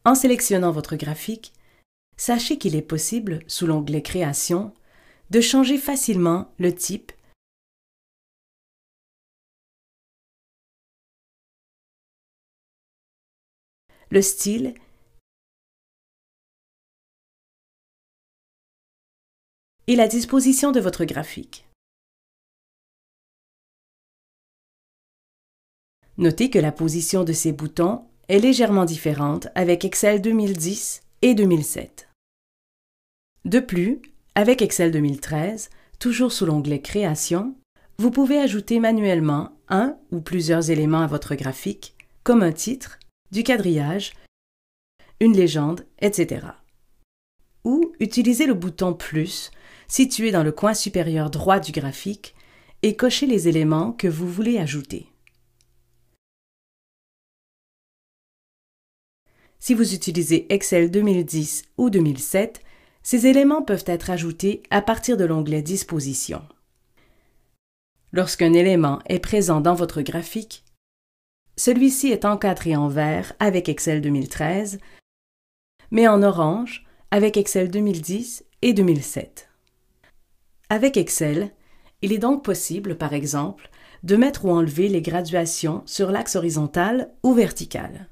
En sélectionnant votre graphique, sachez qu'il est possible, sous l'onglet Création, de changer facilement le type, le style et la disposition de votre graphique. Notez que la position de ces boutons est légèrement différente avec Excel 2010 et 2007. De plus, avec Excel 2013, toujours sous l'onglet Création, vous pouvez ajouter manuellement un ou plusieurs éléments à votre graphique, comme un titre, du quadrillage, une légende, etc. Ou utiliser le bouton plus situé dans le coin supérieur droit du graphique et cocher les éléments que vous voulez ajouter. Si vous utilisez Excel 2010 ou 2007, ces éléments peuvent être ajoutés à partir de l'onglet Disposition. Lorsqu'un élément est présent dans votre graphique, celui-ci est encadré en vert avec Excel 2013, mais en orange avec Excel 2010 et 2007. Avec Excel, il est donc possible, par exemple, de mettre ou enlever les graduations sur l'axe horizontal ou vertical.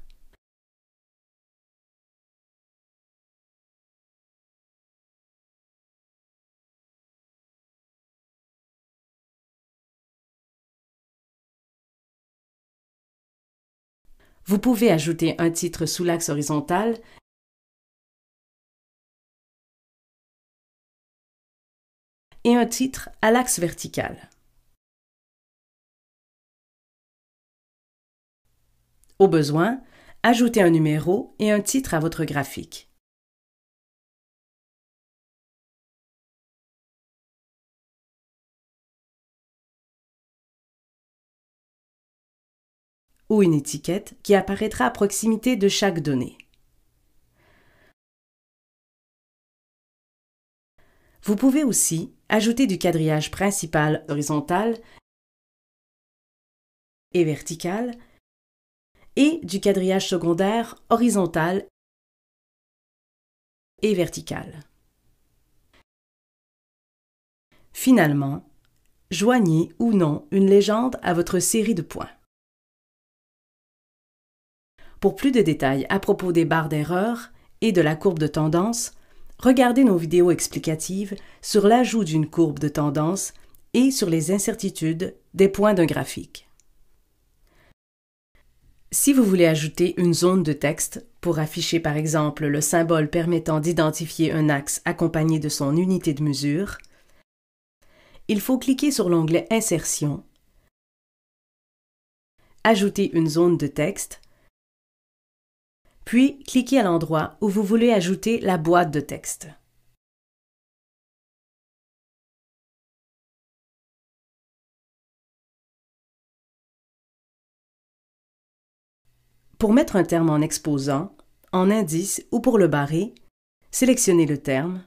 Vous pouvez ajouter un titre sous l'axe horizontal et un titre à l'axe vertical. Au besoin, ajoutez un numéro et un titre à votre graphique. Ou une étiquette qui apparaîtra à proximité de chaque donnée. Vous pouvez aussi ajouter du quadrillage principal horizontal et vertical et du quadrillage secondaire horizontal et vertical. Finalement, joignez ou non une légende à votre série de points. Pour plus de détails à propos des barres d'erreur et de la courbe de tendance, regardez nos vidéos explicatives sur l'ajout d'une courbe de tendance et sur les incertitudes des points d'un graphique. Si vous voulez ajouter une zone de texte pour afficher par exemple le symbole permettant d'identifier un axe accompagné de son unité de mesure, il faut cliquer sur l'onglet Insertion, ajouter une zone de texte, puis cliquez à l'endroit où vous voulez ajouter la boîte de texte. Pour mettre un terme en exposant, en indice ou pour le barrer, sélectionnez le terme,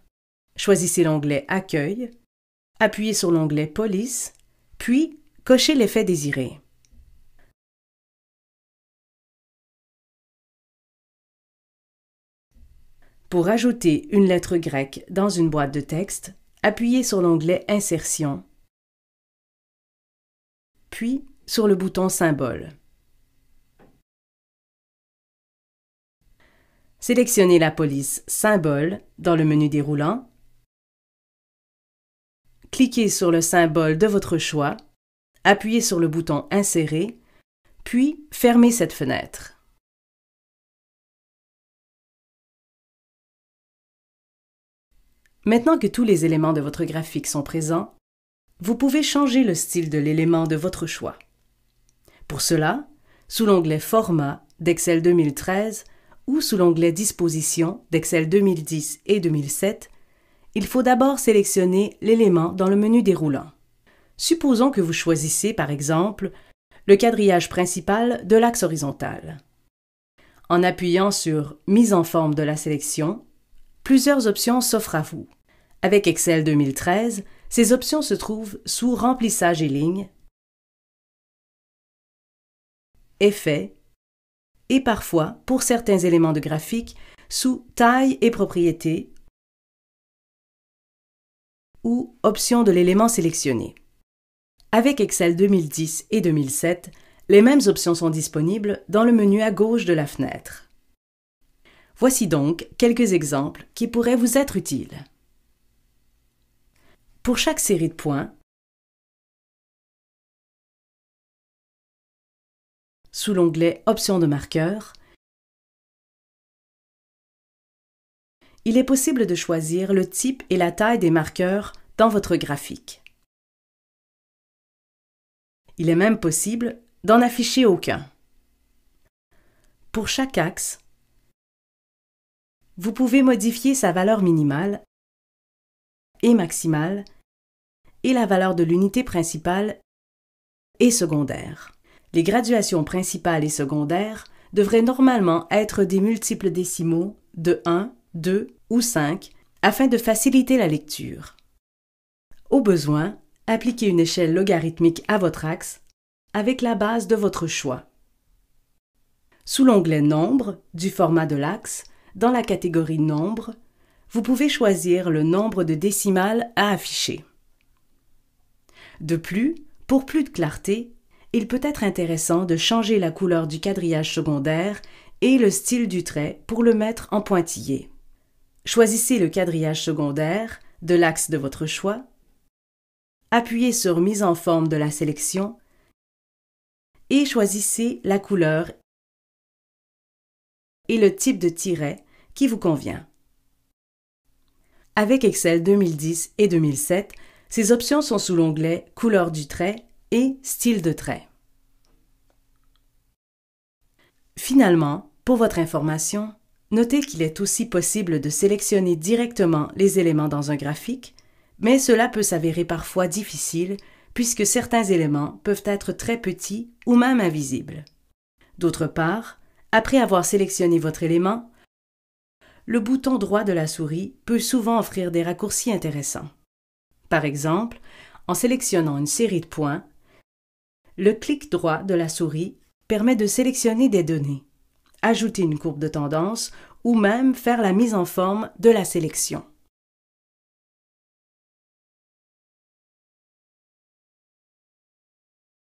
choisissez l'onglet Accueil, appuyez sur l'onglet Police, puis cochez l'effet désiré. Pour ajouter une lettre grecque dans une boîte de texte, appuyez sur l'onglet Insertion, puis sur le bouton Symbole. Sélectionnez la police Symbole dans le menu déroulant, cliquez sur le symbole de votre choix, appuyez sur le bouton Insérer, puis fermez cette fenêtre. Maintenant que tous les éléments de votre graphique sont présents, vous pouvez changer le style de l'élément de votre choix. Pour cela, sous l'onglet Format d'Excel 2013 ou sous l'onglet Disposition d'Excel 2010 et 2007, il faut d'abord sélectionner l'élément dans le menu déroulant. Supposons que vous choisissez, par exemple, le quadrillage principal de l'axe horizontal. En appuyant sur « Mise en forme de la sélection », plusieurs options s'offrent à vous. Avec Excel 2013, ces options se trouvent sous Remplissage et lignes, Effets et parfois, pour certains éléments de graphique, sous Taille et propriétés ou Options de l'élément sélectionné. Avec Excel 2010 et 2007, les mêmes options sont disponibles dans le menu à gauche de la fenêtre. Voici donc quelques exemples qui pourraient vous être utiles. Pour chaque série de points, sous l'onglet Options de marqueur, il est possible de choisir le type et la taille des marqueurs dans votre graphique. Il est même possible d'en afficher aucun. Pour chaque axe, vous pouvez modifier sa valeur minimale et maximale et la valeur de l'unité principale et secondaire. Les graduations principales et secondaires devraient normalement être des multiples décimaux de 1, 2 ou 5 afin de faciliter la lecture. Au besoin, appliquez une échelle logarithmique à votre axe avec la base de votre choix. Sous l'onglet Nombre du format de l'axe, dans la catégorie Nombre, vous pouvez choisir le nombre de décimales à afficher. De plus, pour plus de clarté, il peut être intéressant de changer la couleur du quadrillage secondaire et le style du trait pour le mettre en pointillé. Choisissez le quadrillage secondaire de l'axe de votre choix, appuyez sur Mise en forme de la sélection et choisissez la couleur et le type de tiret qui vous convient. Avec Excel 2010 et 2007, ces options sont sous l'onglet Couleur du trait et Style de trait. Finalement, pour votre information, notez qu'il est aussi possible de sélectionner directement les éléments dans un graphique, mais cela peut s'avérer parfois difficile puisque certains éléments peuvent être très petits ou même invisibles. D'autre part, après avoir sélectionné votre élément, le bouton droit de la souris peut souvent offrir des raccourcis intéressants. Par exemple, en sélectionnant une série de points, le clic droit de la souris permet de sélectionner des données, ajouter une courbe de tendance ou même faire la mise en forme de la sélection.